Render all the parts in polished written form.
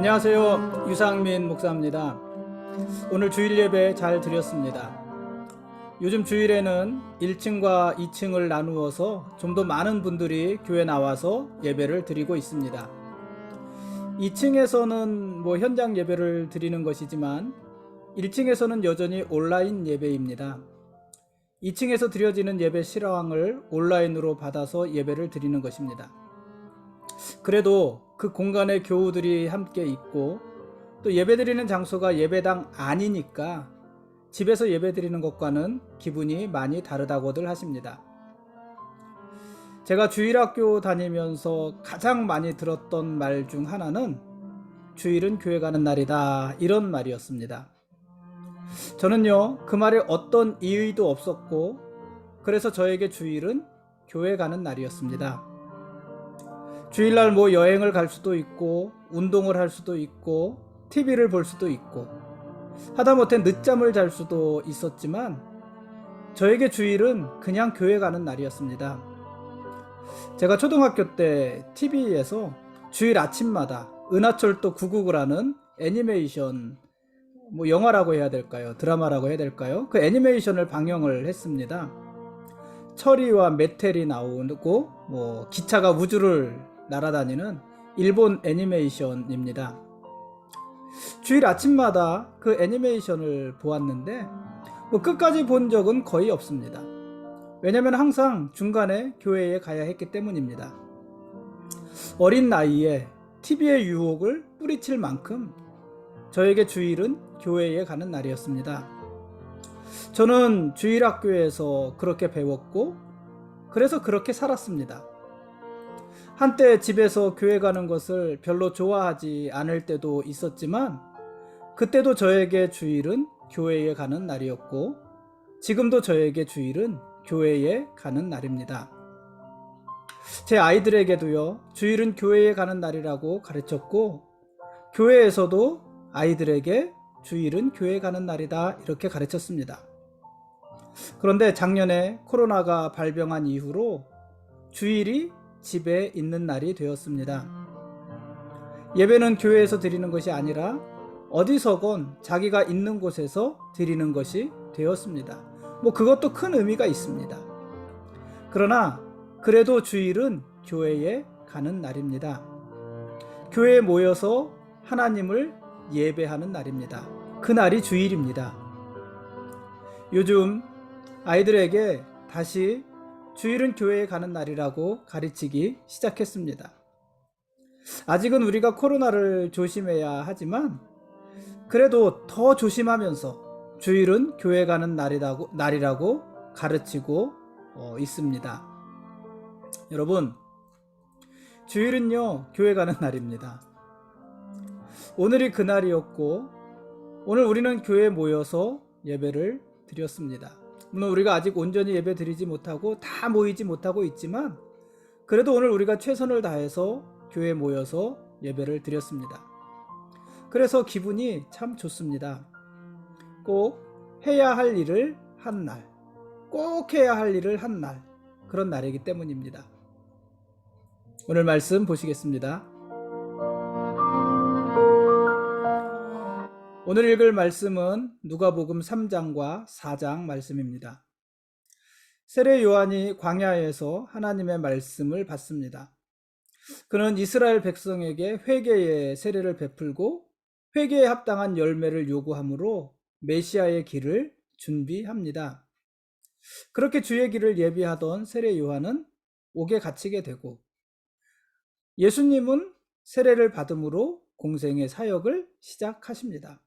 안녕하세요. 유상민 목사입니다. 오늘 주일 예배 잘 드렸습니다. 요즘 주일에는 1층과 2층을 나누어서 좀 더 많은 분들이 교회 나와서 예배를 드리고 있습니다. 2층에서는 현장 예배를 드리는 것이지만 1층에서는 여전히 온라인 예배입니다. 2층에서 드려지는 예배 실황을 온라인으로 받아서 예배를 드리는 것입니다. 그래도 그 공간에 교우들이 함께 있고 또 예배드리는 장소가 예배당 아니니까 집에서 예배드리는 것과는 기분이 많이 다르다고들 하십니다. 제가 주일학교 다니면서 가장 많이 들었던 말 중 하나는 주일은 교회 가는 날이다, 이런 말이었습니다. 저는요, 그 말에 어떤 이의도 없었고 그래서 저에게 주일은 교회 가는 날이었습니다. 주일날 여행을 갈 수도 있고 운동을 할 수도 있고 TV를 볼 수도 있고 하다못해 늦잠을 잘 수도 있었지만 저에게 주일은 그냥 교회 가는 날이었습니다. 제가 초등학교 때 TV에서 주일 아침마다 은하철도 999라는 애니메이션, 영화라고 해야 될까요? 드라마라고 해야 될까요? 그 애니메이션을 방영을 했습니다. 철이와 메텔이 나오고 기차가 우주를 날아다니는 일본 애니메이션입니다. 주일 아침마다 그 애니메이션을 보았는데 끝까지 본 적은 거의 없습니다. 왜냐하면 항상 중간에 교회에 가야 했기 때문입니다. 어린 나이에 TV의 유혹을 뿌리칠 만큼 저에게 주일은 교회에 가는 날이었습니다. 저는 주일학교에서 그렇게 배웠고 그래서 그렇게 살았습니다. 한때 집에서 교회 가는 것을 별로 좋아하지 않을 때도 있었지만 그때도 저에게 주일은 교회에 가는 날이었고 지금도 저에게 주일은 교회에 가는 날입니다. 제 아이들에게도요, 주일은 교회에 가는 날이라고 가르쳤고 교회에서도 아이들에게 주일은 교회에 가는 날이다, 이렇게 가르쳤습니다. 그런데 작년에 코로나가 발병한 이후로 주일이 집에 있는 날이 되었습니다. 예배는 교회에서 드리는 것이 아니라 어디서건 자기가 있는 곳에서 드리는 것이 되었습니다. 그것도 큰 의미가 있습니다. 그러나 그래도 주일은 교회에 가는 날입니다. 교회에 모여서 하나님을 예배하는 날입니다. 그 날이 주일입니다. 요즘 아이들에게 다시 주일은 교회에 가는 날이라고 가르치기 시작했습니다. 아직은 우리가 코로나를 조심해야 하지만 그래도 더 조심하면서 주일은 교회 가는 날이라고 가르치고 있습니다. 여러분, 주일은요, 교회 가는 날입니다. 오늘이 그날이었고 오늘 우리는 교회에 모여서 예배를 드렸습니다. 물론 우리가 아직 온전히 예배 드리지 못하고 다 모이지 못하고 있지만 그래도 오늘 우리가 최선을 다해서 교회에 모여서 예배를 드렸습니다. 그래서 기분이 참 좋습니다. 꼭 해야 할 일을 한 날, 꼭 해야 할 일을 한 날, 그런 날이기 때문입니다. 오늘 말씀 보시겠습니다. 오늘 읽을 말씀은 누가복음 3장과 4장 말씀입니다. 세례 요한이 광야에서 하나님의 말씀을 받습니다. 그는 이스라엘 백성에게 회개의 세례를 베풀고 회개에 합당한 열매를 요구하므로 메시아의 길을 준비합니다. 그렇게 주의 길을 예비하던 세례 요한은 옥에 갇히게 되고 예수님은 세례를 받음으로 공생의 사역을 시작하십니다.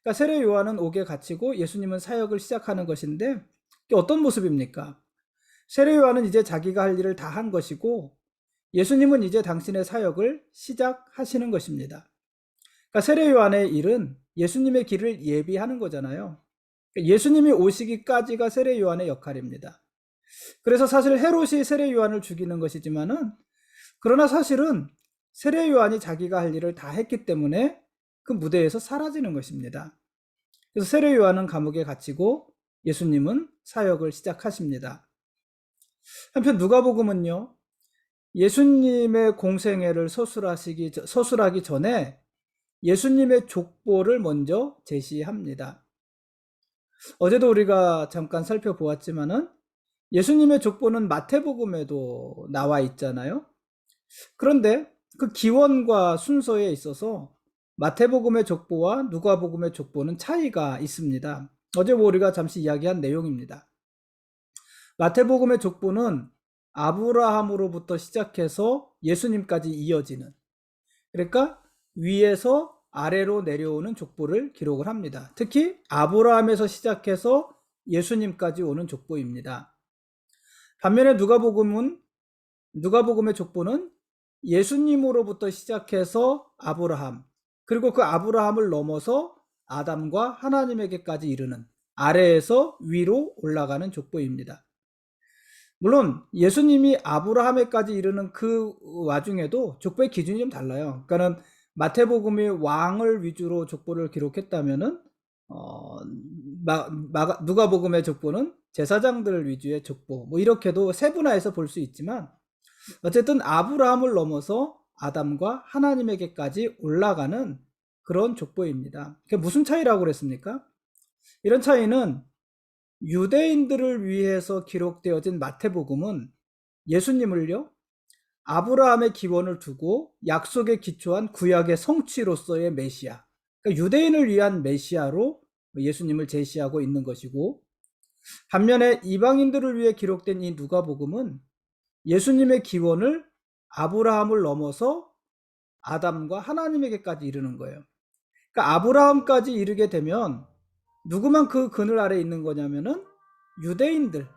그러니까 세례 요한은 옥에 갇히고 예수님은 사역을 시작하는 것인데 어떤 모습입니까? 세례 요한은 이제 자기가 할 일을 다 한 것이고 예수님은 이제 당신의 사역을 시작하시는 것입니다. 그러니까 세례 요한의 일은 예수님의 길을 예비하는 거잖아요. 그러니까 예수님이 오시기까지가 세례 요한의 역할입니다. 그래서 사실 헤롯이 세례 요한을 죽이는 것이지만은 그러나 사실은 세례 요한이 자기가 할 일을 다 했기 때문에 그 무대에서 사라지는 것입니다. 그래서 세례 요한은 감옥에 갇히고 예수님은 사역을 시작하십니다. 한편 누가복음은요, 예수님의 공생애를 서술하기 전에 예수님의 족보를 먼저 제시합니다. 어제도 우리가 잠깐 살펴보았지만은 예수님의 족보는 마태복음에도 나와 있잖아요. 그런데 그 기원과 순서에 있어서 마태복음의 족보와 누가복음의 족보는 차이가 있습니다. 어제 우리가 잠시 이야기한 내용입니다. 마태복음의 족보는 아브라함으로부터 시작해서 예수님까지 이어지는, 그러니까 위에서 아래로 내려오는 족보를 기록을 합니다. 특히 아브라함에서 시작해서 예수님까지 오는 족보입니다. 반면에 누가복음의 족보는 예수님으로부터 시작해서 아브라함, 그리고 그 아브라함을 넘어서 아담과 하나님에게까지 이르는, 아래에서 위로 올라가는 족보입니다. 물론 예수님이 아브라함에까지 이르는 그 와중에도 족보의 기준이 좀 달라요. 그러니까는 마태복음이 왕을 위주로 족보를 기록했다면은 누가복음의 족보는 제사장들 위주의 족보, 뭐 이렇게도 세분화해서 볼 수 있지만, 어쨌든 아브라함을 넘어서 아담과 하나님에게까지 올라가는 그런 족보입니다. 그게 무슨 차이라고 그랬습니까? 이런 차이는 유대인들을 위해서 기록되어진 마태복음은 예수님을요, 아브라함의 기원을 두고 약속에 기초한 구약의 성취로서의 메시아, 그러니까 유대인을 위한 메시아로 예수님을 제시하고 있는 것이고, 반면에 이방인들을 위해 기록된 이 누가복음은 예수님의 기원을 아브라함을 넘어서 아담과 하나님에게까지 이르는 거예요. 그러니까 아브라함까지 이르게 되면 누구만 그 그늘 아래 있는 거냐면은 유대인들,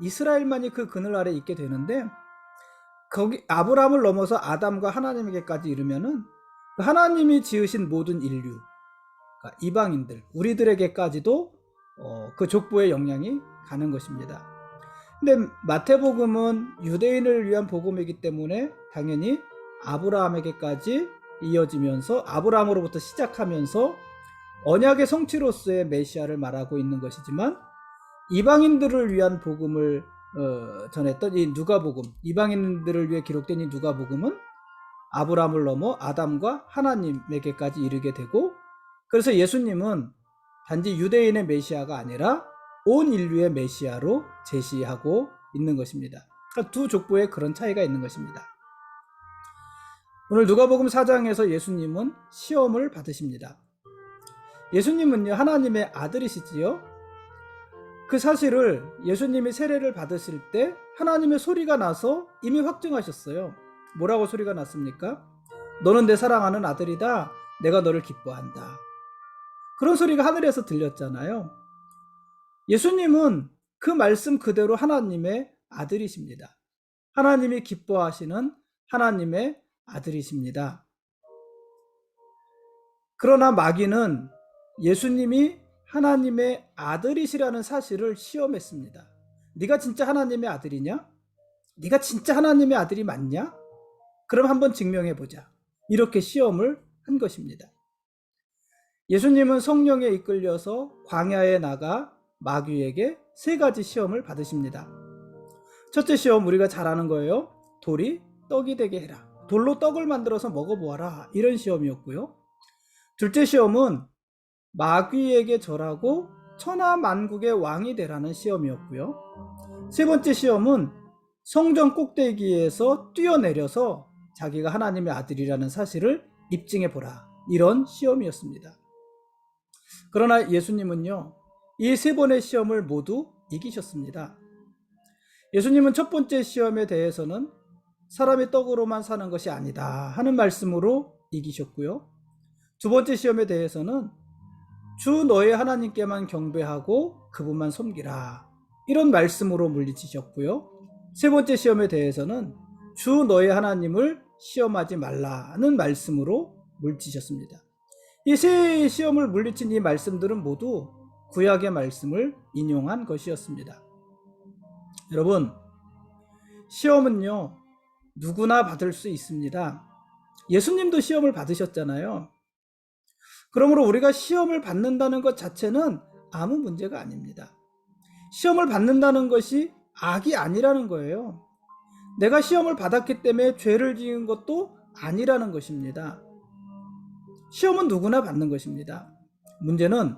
이스라엘만이 그 그늘 아래 있게 되는데, 거기 아브라함을 넘어서 아담과 하나님에게까지 이르면은 하나님이 지으신 모든 인류, 그러니까 이방인들, 우리들에게까지도 그 족보의 영향이 가는 것입니다. 근데 마태복음은 유대인을 위한 복음이기 때문에 당연히 아브라함에게까지 이어지면서 아브라함으로부터 시작하면서 언약의 성취로서의 메시아를 말하고 있는 것이지만, 이방인들을 위한 복음을 전했던 이 누가복음, 이방인들을 위해 기록된 이 누가복음은 아브라함을 넘어 아담과 하나님에게까지 이르게 되고, 그래서 예수님은 단지 유대인의 메시아가 아니라 온 인류의 메시아로 제시하고 있는 것입니다. 그러니까 두 족보에 그런 차이가 있는 것입니다. 오늘 누가복음 4장에서 예수님은 시험을 받으십니다. 예수님은요, 하나님의 아들이시지요. 그 사실을 예수님이 세례를 받으실 때 하나님의 소리가 나서 이미 확증하셨어요. 뭐라고 소리가 났습니까? 너는 내 사랑하는 아들이다. 내가 너를 기뻐한다. 그런 소리가 하늘에서 들렸잖아요. 예수님은 그 말씀 그대로 하나님의 아들이십니다. 하나님이 기뻐하시는 하나님의 아들이십니다. 그러나 마귀는 예수님이 하나님의 아들이시라는 사실을 시험했습니다. 네가 진짜 하나님의 아들이냐? 네가 진짜 하나님의 아들이 맞냐? 그럼 한번 증명해보자. 이렇게 시험을 한 것입니다. 예수님은 성령에 이끌려서 광야에 나가 마귀에게 세 가지 시험을 받으십니다. 첫째 시험, 우리가 잘 아는 거예요. 돌이 떡이 되게 해라. 돌로 떡을 만들어서 먹어보아라. 이런 시험이었고요. 둘째 시험은 마귀에게 절하고 천하만국의 왕이 되라는 시험이었고요. 세 번째 시험은 성전 꼭대기에서 뛰어내려서 자기가 하나님의 아들이라는 사실을 입증해보라. 이런 시험이었습니다. 그러나 예수님은요, 이 세 번의 시험을 모두 이기셨습니다. 예수님은 첫 번째 시험에 대해서는 사람이 떡으로만 사는 것이 아니다 하는 말씀으로 이기셨고요. 두 번째 시험에 대해서는 주 너의 하나님께만 경배하고 그분만 섬기라. 이런 말씀으로 물리치셨고요. 세 번째 시험에 대해서는 주 너의 하나님을 시험하지 말라는 말씀으로 물리치셨습니다. 이 세 시험을 물리친 이 말씀들은 모두 구약의 말씀을 인용한 것이었습니다. 여러분, 시험은요, 누구나 받을 수 있습니다. 예수님도 시험을 받으셨잖아요. 그러므로 우리가 시험을 받는다는 것 자체는 아무 문제가 아닙니다. 시험을 받는다는 것이 악이 아니라는 거예요. 내가 시험을 받았기 때문에 죄를 지은 것도 아니라는 것입니다. 시험은 누구나 받는 것입니다. 문제는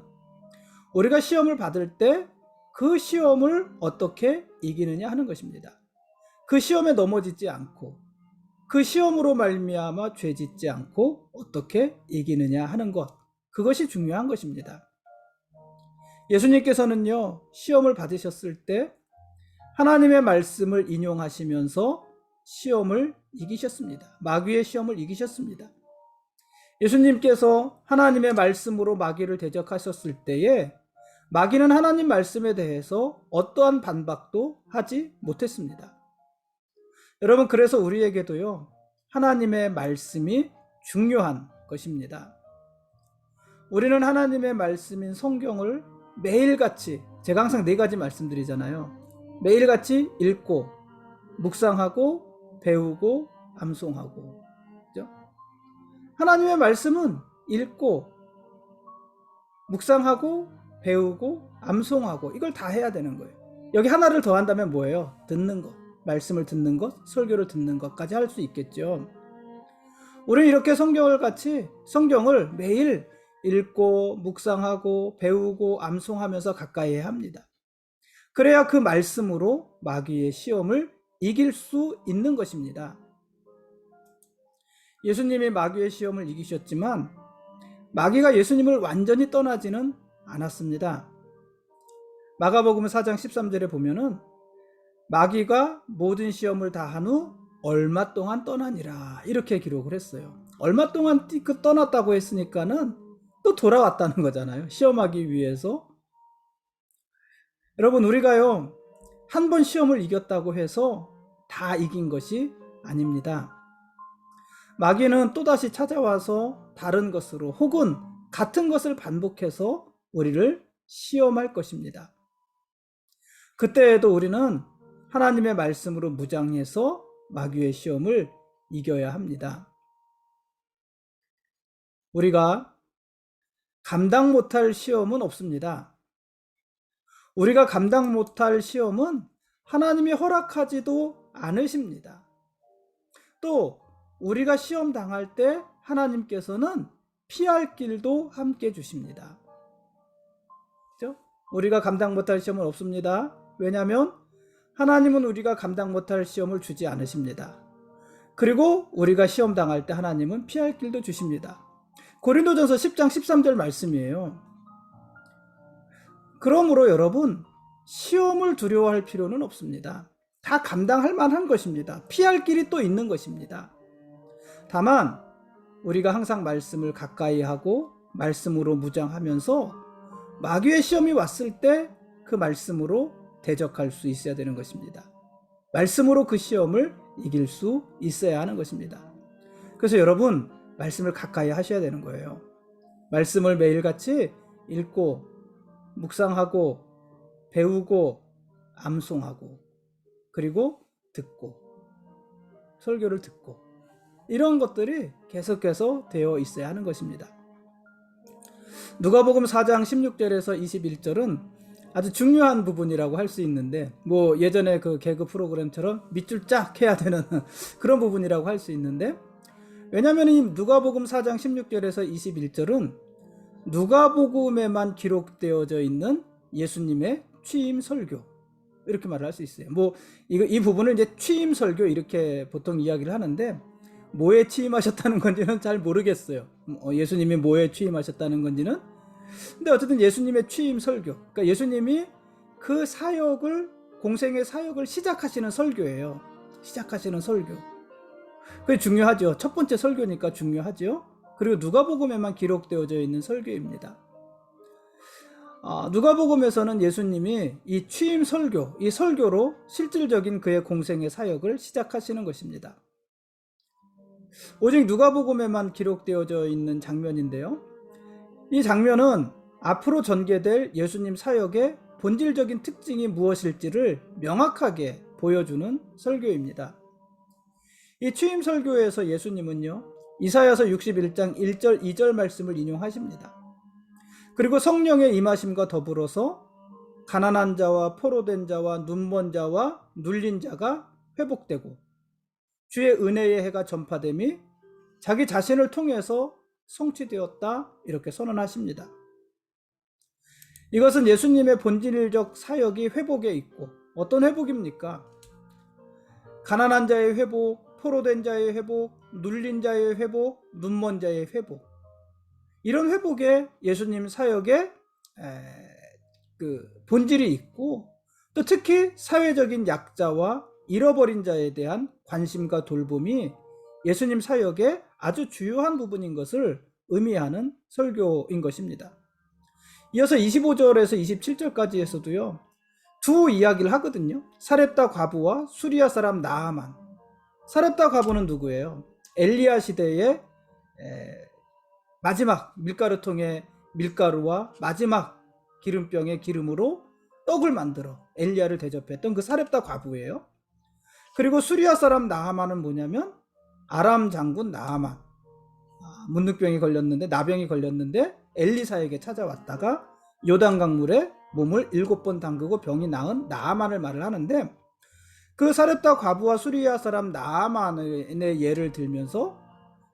우리가 시험을 받을 때 그 시험을 어떻게 이기느냐 하는 것입니다. 그 시험에 넘어지지 않고 그 시험으로 말미암아 죄짓지 않고 어떻게 이기느냐 하는 것, 그것이 중요한 것입니다. 예수님께서는요, 시험을 받으셨을 때 하나님의 말씀을 인용하시면서 시험을 이기셨습니다. 마귀의 시험을 이기셨습니다. 예수님께서 하나님의 말씀으로 마귀를 대적하셨을 때에 마귀는 하나님 말씀에 대해서 어떠한 반박도 하지 못했습니다. 여러분, 그래서 우리에게도요, 하나님의 말씀이 중요한 것입니다. 우리는 하나님의 말씀인 성경을 매일같이, 제가 항상 4가지 말씀드리잖아요. 매일같이 읽고 묵상하고 배우고 암송하고, 그죠? 하나님의 말씀은 읽고 묵상하고 배우고 암송하고 이걸 다 해야 되는 거예요. 여기 하나를 더한다면 뭐예요? 듣는 것, 말씀을 듣는 것, 설교를 듣는 것까지 할 수 있겠죠. 우리는 이렇게 성경을 매일 읽고 묵상하고 배우고 암송하면서 가까이 해야 합니다. 그래야 그 말씀으로 마귀의 시험을 이길 수 있는 것입니다. 예수님이 마귀의 시험을 이기셨지만 마귀가 예수님을 완전히 떠나지는 않았습니다. 마가복음 4장 13절에 보면은 마귀가 모든 시험을 다 한 후 얼마 동안 떠나니라 이렇게 기록을 했어요. 얼마 동안 떠났다고 했으니까는 또 돌아왔다는 거잖아요. 시험하기 위해서. 여러분, 우리가요, 한 번 시험을 이겼다고 해서 다 이긴 것이 아닙니다. 마귀는 또다시 찾아와서 다른 것으로 혹은 같은 것을 반복해서 우리를 시험할 것입니다. 그때에도 우리는 하나님의 말씀으로 무장해서 마귀의 시험을 이겨야 합니다. 우리가 감당 못할 시험은 없습니다. 우리가 감당 못할 시험은 하나님이 허락하지도 않으십니다. 또 우리가 시험 당할 때 하나님께서는 피할 길도 함께 주십니다. 그렇죠? 우리가 감당 못할 시험은 없습니다. 왜냐하면 하나님은 우리가 감당 못할 시험을 주지 않으십니다. 그리고 우리가 시험 당할 때 하나님은 피할 길도 주십니다. 고린도전서 10장 13절 말씀이에요. 그러므로 여러분, 시험을 두려워할 필요는 없습니다. 다 감당할 만한 것입니다. 피할 길이 또 있는 것입니다. 다만 우리가 항상 말씀을 가까이 하고 말씀으로 무장하면서 마귀의 시험이 왔을 때 그 말씀으로 대적할 수 있어야 되는 것입니다. 말씀으로 그 시험을 이길 수 있어야 하는 것입니다. 그래서 여러분, 말씀을 가까이 하셔야 되는 거예요. 말씀을 매일같이 읽고 묵상하고 배우고 암송하고 그리고 듣고 설교를 듣고 이런 것들이 계속해서 되어 있어야 하는 것입니다. 누가복음 4장 16절에서 21절은 아주 중요한 부분이라고 할 수 있는데, 뭐 예전에 그 개그 프로그램처럼 밑줄 쫙 해야 되는 그런 부분이라고 할 수 있는데, 왜냐하면 이 누가복음 4장 16절에서 21절은 누가복음에만 기록되어져 있는 예수님의 취임 설교, 이렇게 말을 할 수 있어요. 뭐 이 부분을 이제 취임 설교 이렇게 보통 이야기를 하는데, 뭐에 취임하셨다는 건지는 잘 모르겠어요. 예수님이 뭐에 취임하셨다는 건지는. 근데 어쨌든 예수님의 취임 설교, 그러니까 예수님이 그 사역을, 공생의 사역을 시작하시는 설교예요. 시작하시는 설교. 그게 중요하죠. 첫 번째 설교니까 중요하죠. 그리고 누가복음에만 기록되어져 있는 설교입니다. 누가복음에서는 예수님이 이 취임 설교, 이 설교로 실질적인 그의 공생의 사역을 시작하시는 것입니다. 오직 누가복음에만 기록되어져 있는 장면인데요. 이 장면은 앞으로 전개될 예수님 사역의 본질적인 특징이 무엇일지를 명확하게 보여주는 설교입니다. 이 취임 설교에서 예수님은요, 이사야서 61장 1절 2절 말씀을 인용하십니다. 그리고 성령의 임하심과 더불어서 가난한 자와 포로된 자와 눈먼 자와 눌린 자가 회복되고 주의 은혜의 해가 전파됨이 자기 자신을 통해서 성취되었다 이렇게 선언하십니다. 이것은 예수님의 본질적 사역이 회복에 있고, 어떤 회복입니까? 가난한 자의 회복, 포로된 자의 회복, 눌린 자의 회복, 눈먼 자의 회복, 이런 회복에 예수님 사역에 그 본질이 있고, 또 특히 사회적인 약자와 잃어버린 자에 대한 관심과 돌봄이 예수님 사역의 아주 주요한 부분인 것을 의미하는 설교인 것입니다. 이어서 25절에서 27절까지에서도요, 두 이야기를 하거든요. 사렙다 과부와 수리아 사람 나아만. 사렙다 과부는 누구예요? 엘리야 시대의 마지막 밀가루통의 밀가루와 마지막 기름병의 기름으로 떡을 만들어 엘리야를 대접했던 그 사렙다 과부예요. 그리고 수리아 사람 나아만은 뭐냐면 아람 장군 나아만. 문득병이 걸렸는데, 나병이 걸렸는데 엘리사에게 찾아왔다가 요단강물에 몸을 7번 담그고 병이 나은 나아만을 말을 하는데, 그 사렙다 과부와 수리아 사람 나아만의 예를 들면서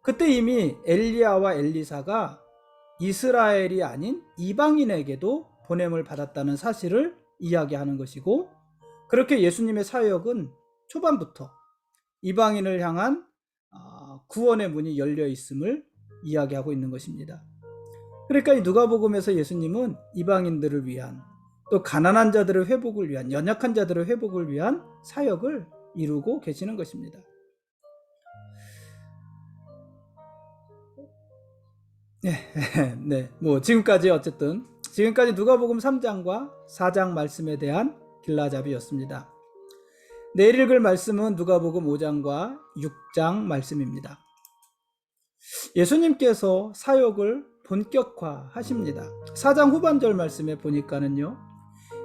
그때 이미 엘리야와 엘리사가 이스라엘이 아닌 이방인에게도 보냄을 받았다는 사실을 이야기하는 것이고, 그렇게 예수님의 사역은 초반부터 이방인을 향한 구원의 문이 열려 있음을 이야기하고 있는 것입니다. 그러니까 이 누가복음에서 예수님은 이방인들을 위한, 또 가난한 자들의 회복을 위한, 연약한 자들의 회복을 위한 사역을 이루고 계시는 것입니다. 네, 지금까지 누가복음 3장과 4장 말씀에 대한 길라잡이였습니다. 내일 읽을 말씀은 누가복음 5장과 6장 말씀입니다. 예수님께서 사역을 본격화하십니다. 4장 후반절 말씀에 보니까는요,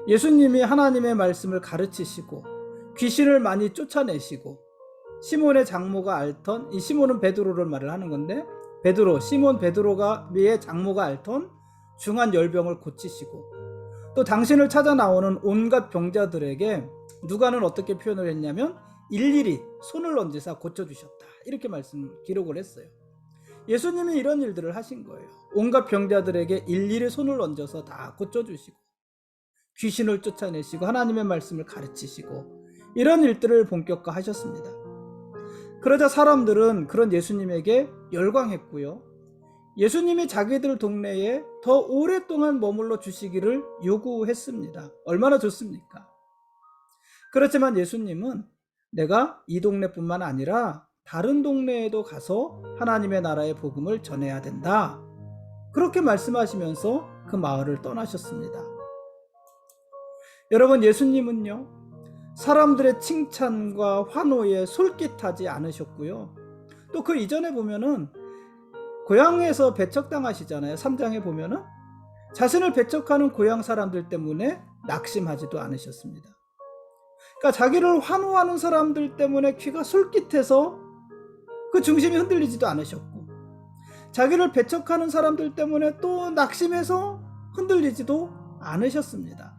예수님이 하나님의 말씀을 가르치시고 귀신을 많이 쫓아내시고, 시몬의 장모가 앓던, 이 시몬은 베드로를 말을 하는 건데, 시몬 베드로의 장모가 앓던 중한 열병을 고치시고, 또 당신을 찾아 나오는 온갖 병자들에게 누가는 어떻게 표현을 했냐면 일일이 손을 얹으사 고쳐주셨다, 이렇게 기록을 했어요. 예수님이 이런 일들을 하신 거예요. 온갖 병자들에게 일일이 손을 얹어서 다 고쳐주시고, 귀신을 쫓아내시고, 하나님의 말씀을 가르치시고, 이런 일들을 본격화하셨습니다. 그러자 사람들은 그런 예수님에게 열광했고요, 예수님이 자기들 동네에 더 오랫동안 머물러 주시기를 요구했습니다. 얼마나 좋습니까? 그렇지만 예수님은 내가 이 동네뿐만 아니라 다른 동네에도 가서 하나님의 나라의 복음을 전해야 된다, 그렇게 말씀하시면서 그 마을을 떠나셨습니다. 여러분, 예수님은요, 사람들의 칭찬과 환호에 솔깃하지 않으셨고요, 또 그 이전에 보면은 고향에서 배척당하시잖아요. 3장에 보면은 자신을 배척하는 고향 사람들 때문에 낙심하지도 않으셨습니다. 그러니까 자기를 환호하는 사람들 때문에 귀가 솔깃해서 그 중심이 흔들리지도 않으셨고, 자기를 배척하는 사람들 때문에 또 낙심해서 흔들리지도 않으셨습니다.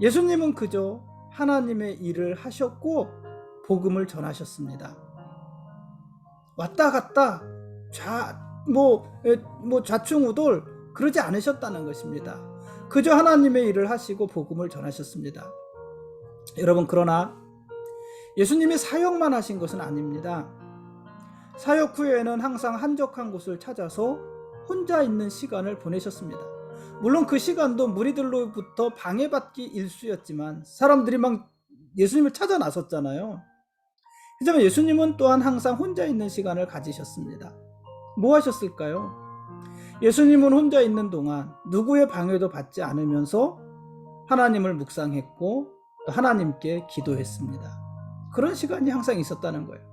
예수님은 그저 하나님의 일을 하셨고 복음을 전하셨습니다. 왔다 갔다 좌충우돌 그러지 않으셨다는 것입니다. 그저 하나님의 일을 하시고 복음을 전하셨습니다. 여러분, 그러나 예수님이 사역만 하신 것은 아닙니다. 사역 후에는 항상 한적한 곳을 찾아서 혼자 있는 시간을 보내셨습니다. 물론 그 시간도 무리들로부터 방해받기 일쑤였지만 사람들이 막 예수님을 찾아 나섰잖아요. 하지만 예수님은 또한 항상 혼자 있는 시간을 가지셨습니다. 뭐 하셨을까요? 예수님은 혼자 있는 동안 누구의 방해도 받지 않으면서 하나님을 묵상했고 하나님께 기도했습니다. 그런 시간이 항상 있었다는 거예요.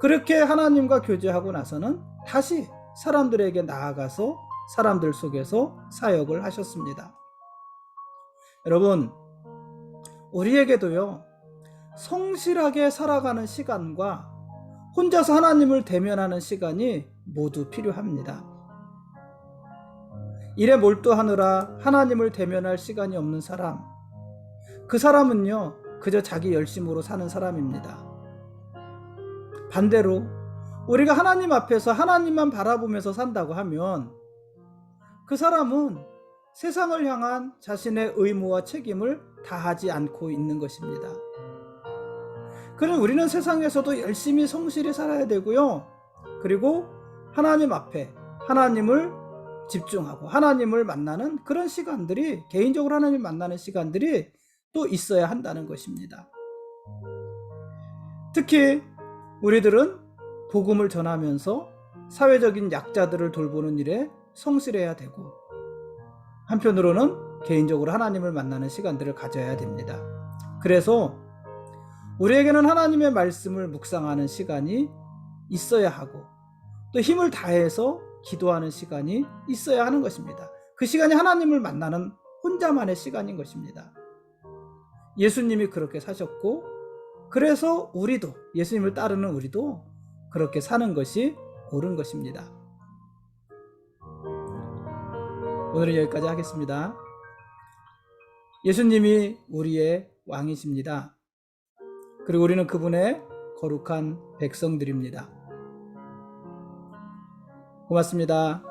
그렇게 하나님과 교제하고 나서는 다시 사람들에게 나아가서 사람들 속에서 사역을 하셨습니다. 여러분, 우리에게도요, 성실하게 살아가는 시간과 혼자서 하나님을 대면하는 시간이 모두 필요합니다. 일에 몰두하느라 하나님을 대면할 시간이 없는 사람, 그 사람은요, 그저 자기 열심으로 사는 사람입니다. 반대로 우리가 하나님 앞에서 하나님만 바라보면서 산다고 하면 그 사람은 세상을 향한 자신의 의무와 책임을 다하지 않고 있는 것입니다. 그럼 우리는 세상에서도 열심히 성실히 살아야 되고요. 그리고 하나님 앞에 하나님을 집중하고 하나님을 만나는 그런 시간들이, 개인적으로 하나님 만나는 시간들이 또 있어야 한다는 것입니다. 특히 우리들은 복음을 전하면서 사회적인 약자들을 돌보는 일에 성실해야 되고, 한편으로는 개인적으로 하나님을 만나는 시간들을 가져야 됩니다. 그래서 우리에게는 하나님의 말씀을 묵상하는 시간이 있어야 하고, 또 힘을 다해서 기도하는 시간이 있어야 하는 것입니다. 그 시간이 하나님을 만나는 혼자만의 시간인 것입니다. 예수님이 그렇게 사셨고, 그래서 우리도, 예수님을 따르는 우리도 그렇게 사는 것이 옳은 것입니다. 오늘은 여기까지 하겠습니다. 예수님이 우리의 왕이십니다. 그리고 우리는 그분의 거룩한 백성들입니다. 고맙습니다.